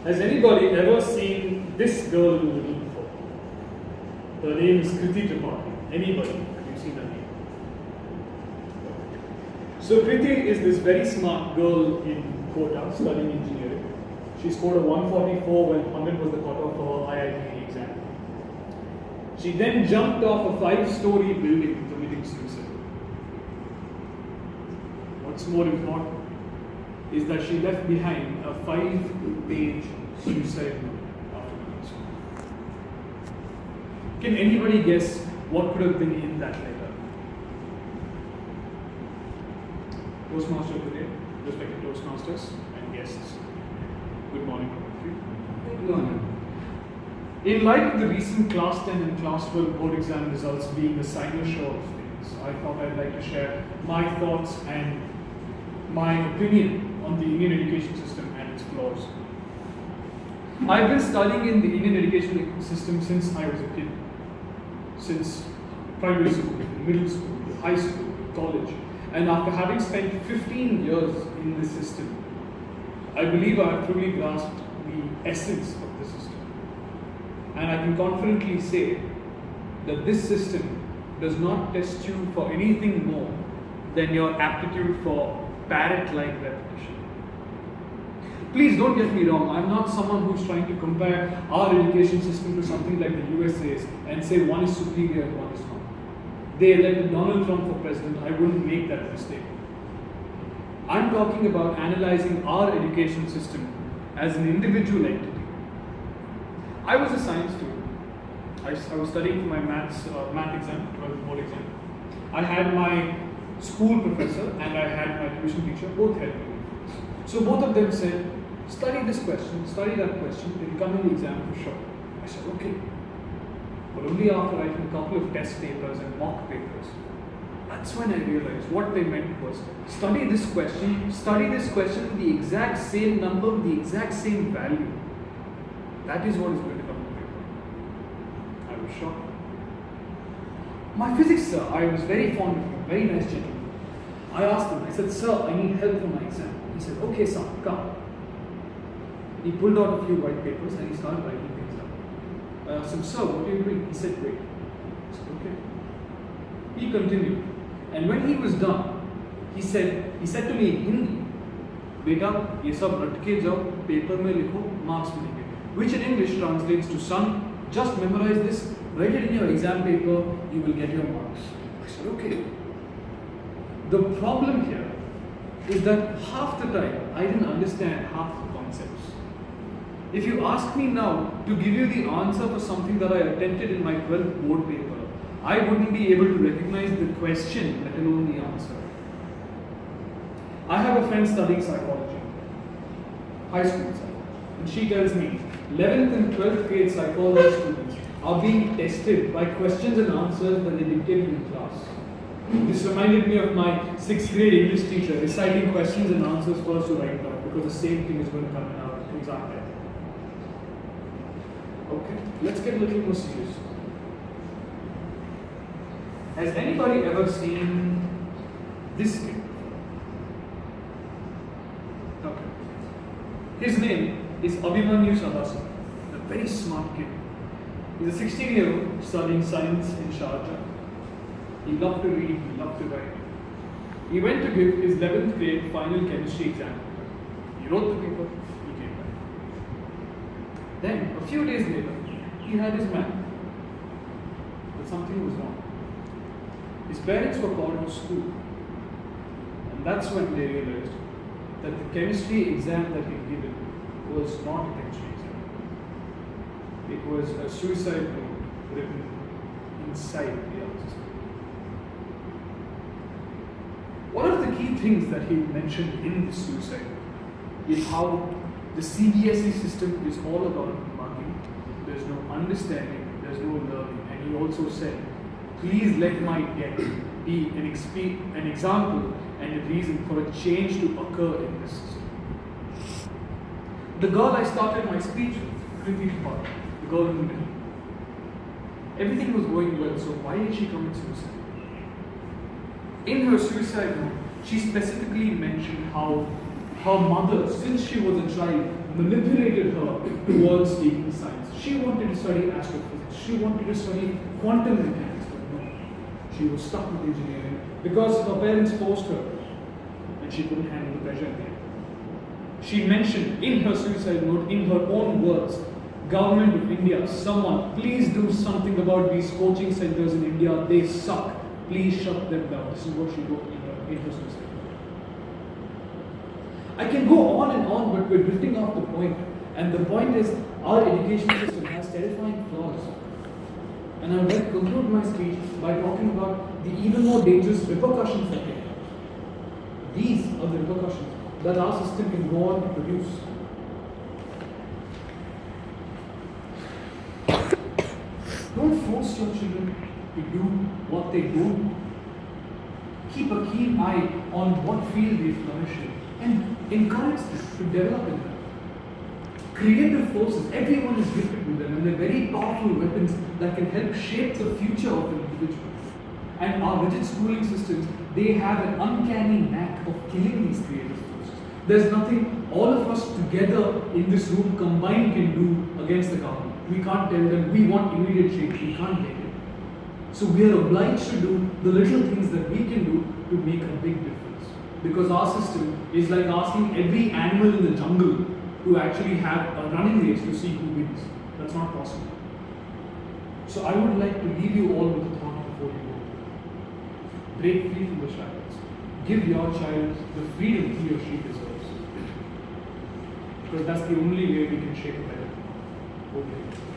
Has anybody ever seen this girl in the middle before? Her name is Kriti Tripathi. Anybody? Have you seen her name? So Kriti is this very smart girl in Kota studying engineering. She scored a 144 when 100 was the cutoff for her IIT exam. She then jumped off a 5-story building committing suicide. What's more important is that she left behind a 5-page suicide note after doing so. Can anybody guess what could have been in that letter? Toastmaster today, respected Toastmasters and guests. Good morning, all of you. Good morning. In light of the recent Class 10 and Class 12 board exam results being the cynosure of things, I thought I'd like to share my thoughts and my opinion on the Indian education system and its flaws. I've been studying in the Indian education system since I was a kid. Since primary school, middle school, high school, college. And after having spent 15 years in this system, I believe I have truly grasped the essence of the system. And I can confidently say that this system does not test you for anything more than your aptitude for parrot-like repetition. Please don't get me wrong, I'm not someone who's trying to compare our education system to something like the USA's and say one is superior and one is not. They elected Donald Trump for president, I wouldn't make that mistake. I'm talking about analyzing our education system as an individual entity. I was a science student. I was studying for my math exam, 12th board exam. I had my school professor and I had my tuition teacher, both helped me. So both of them said, study this question, study that question, it will come in the exam for sure. I said, okay. But only after writing a couple of test papers and mock papers, that's when I realized what they meant was, study this question with the exact same number, with the exact same value. That is what is going to come in the paper. I was shocked. My physics sir, I was very fond of him, very nice gentleman. I asked him, I said, sir, I need help for my exam. He said, okay, son, come. He pulled out a few white papers and he started writing things down. I asked him, sir, what are you doing? He said, wait. I said, okay. He continued. And when he was done, he said to me in Hindi, beta, ye sab ratke jao, paper mein likho, marks milenge. Which in English translates to, son, just memorize this, write it in your exam paper, you will get your marks. I said, okay. The problem here is that half the time I didn't understand half the concepts. If you ask me now to give you the answer for something that I attempted in my 12th board paper, I wouldn't be able to recognize the question, let alone the answer. I have a friend studying psychology, high school psychology, and she tells me 11th and 12th grade psychology students are being tested by questions and answers that they dictated in class. This reminded me of my 6th grade English teacher reciting questions and answers for us to write down because the same thing is going to come in our exam paper. Okay, let's get a little more serious. Has anybody ever seen this kid? Okay. His name is Abhimanyu Sadasi, a very smart kid. He's a 16-year-old studying science in Sharjah. He loved to read, he loved to write. He went to give his 11th grade final chemistry exam. He wrote the paper, he came back. Then, a few days later, he had his math. But something was wrong. His parents were called to school. And that's when they realized that the chemistry exam that he'd given was not a chemistry exam. It was a suicide note written inside the answer. One of the key things that he mentioned in the suicide note is how the CBSE system is all about money. There's no understanding, there's no learning. And he also said, please let my death be an example and a reason for a change to occur in this system. The girl I started my speech with, Kriti Tripathi, the girl in the middle, everything was going well, so why did she commit suicide? In her suicide note, she specifically mentioned how her mother, since she was a child, manipulated her towards taking science. She wanted to study astrophysics. She wanted to study quantum mechanics, but no. She was stuck with engineering because her parents forced her, and she couldn't handle the pressure again. She mentioned in her suicide note, in her own words, Government of India, someone, please do something about these coaching centers in India. They suck. Please shut them down. This is what she wrote in her suicide note. I can go on and on, but we're drifting off the point. And the point is, our education system has terrifying flaws. And I would like to conclude my speech by talking about the even more dangerous repercussions that they have. These are the repercussions that our system can go on to produce. Don't force your children to do what they don't. Keep a keen eye on what field they flourish in and encourage them to develop in them. Creative forces, everyone is gifted with them, and they're very powerful weapons that can help shape the future of an individual. And our rigid schooling systems, they have an uncanny knack of killing these creative forces. There's nothing all of us together in this room combined can do against the government. We can't tell them we want immediate change. We can't get it. So we are obliged to do the little things that we can do to make a big difference. Because our system is like asking every animal in the jungle to actually have a running race to see who wins. That's not possible. So I would like to leave you all with a thought before you go. Break free from the shackles. Give your child the freedom he or she deserves. Because that's the only way we can shape a better world.